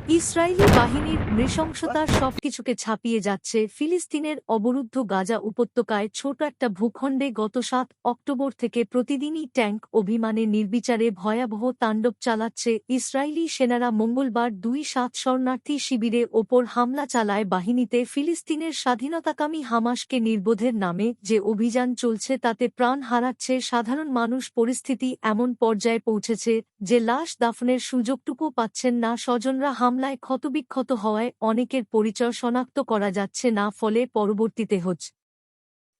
Israeli বাহিনীর নৃশংসতার সবকিছুকে ছাপিয়ে যাচ্ছে ফিলিস্তিনের অবরুদ্ধ গাজা উপত্যকায় ছোট একটা ভূখণ্ডে গত ৭ অক্টোবর থেকে প্রতিদিনই ট্যাঙ্ক অভিমানে নির্বিচারে ভয়াবহ তাণ্ডব চালাচ্ছে ইসরায়েলি সেনারা। মঙ্গলবার ২-৭ শরণার্থী শিবিরে ওপর হামলা চালায় বাহিনীতে। ফিলিস্তিনের স্বাধীনতাকামী হামাসকে নির্বোধের নামে যে অভিযান চলছে তাতে প্রাণ হারাচ্ছে সাধারণ মানুষ। পরিস্থিতি এমন পর্যায়ে পৌঁছেছে যে লাশ দাফনের সুযোগটুকু পাচ্ছেন না স্বজনরা। হামলায় ক্ষতবিক্ষত হওয়ায় অনেকের পরিচয় শনাক্ত করা যাচ্ছে না, ফলে পরবর্তীতে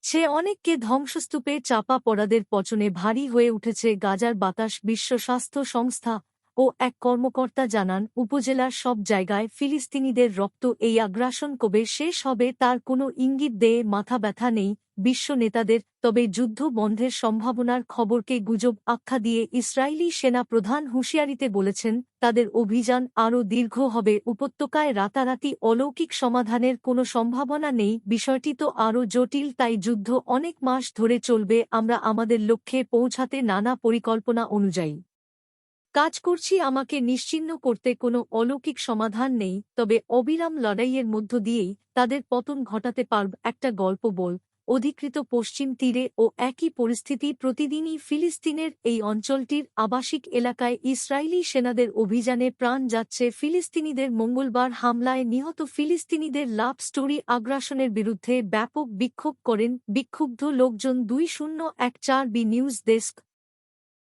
সে অনেককে ধ্বংসস্তূপে চাপা পড়াদের পচনে ভারী হয়ে উঠেছে গাজার বাতাস। বিশ্ব স্বাস্থ্য সংস্থা ও এক কর্মকর্তা জানান, উপজেলার সব জায়গায় ফিলিস্তিনিদের রক্ত। এই আগ্রাসন কবে শেষ হবে তার কোনো ইঙ্গিত দেয়ে মাথা ব্যথা নেই বিশ্ব নেতাদের। তবে যুদ্ধ বন্ধের সম্ভাবনার খবরকে গুজব আখ্যা দিয়ে ইসরায়েলি সেনা প্রধান হুঁশিয়ারিতে বলেছেন, তাদের অভিযান আরও দীর্ঘ হবে। উপত্যকায় রাতারাতি অলৌকিক সমাধানের কোনো সম্ভাবনা নেই। বিষয়টি তো আরও জটিল, তাই যুদ্ধ অনেক মাস ধরে চলবে। আমরা আমাদের লক্ষ্যে পৌঁছাতে নানা পরিকল্পনা অনুযায়ী কাজ করছি। আমাকে নিশ্চিহ্ন করতে কোনো অলৌকিক সমাধান নেই, তবে অবিরাম লড়াইয়ের মধ্য দিয়েই তাদের পতন ঘটাতে পারব। একটা গল্প বল। অধিকৃত পশ্চিম তীরে ও একই পরিস্থিতি প্রতিদিনই ফিলিস্তিনের এই অঞ্চলটির আবাসিক এলাকায় ইসরায়েলি সেনাদের অভিযানে প্রাণ যাচ্ছে ফিলিস্তিনিদের। মঙ্গলবার হামলায় নিহত ফিলিস্তিনিদের লাভ স্টোরি আগ্রাসনের বিরুদ্ধে ব্যাপক বিক্ষোভ করেন বিক্ষুব্ধ লোকজন। 2014 বি নিউজ ডেস্ক।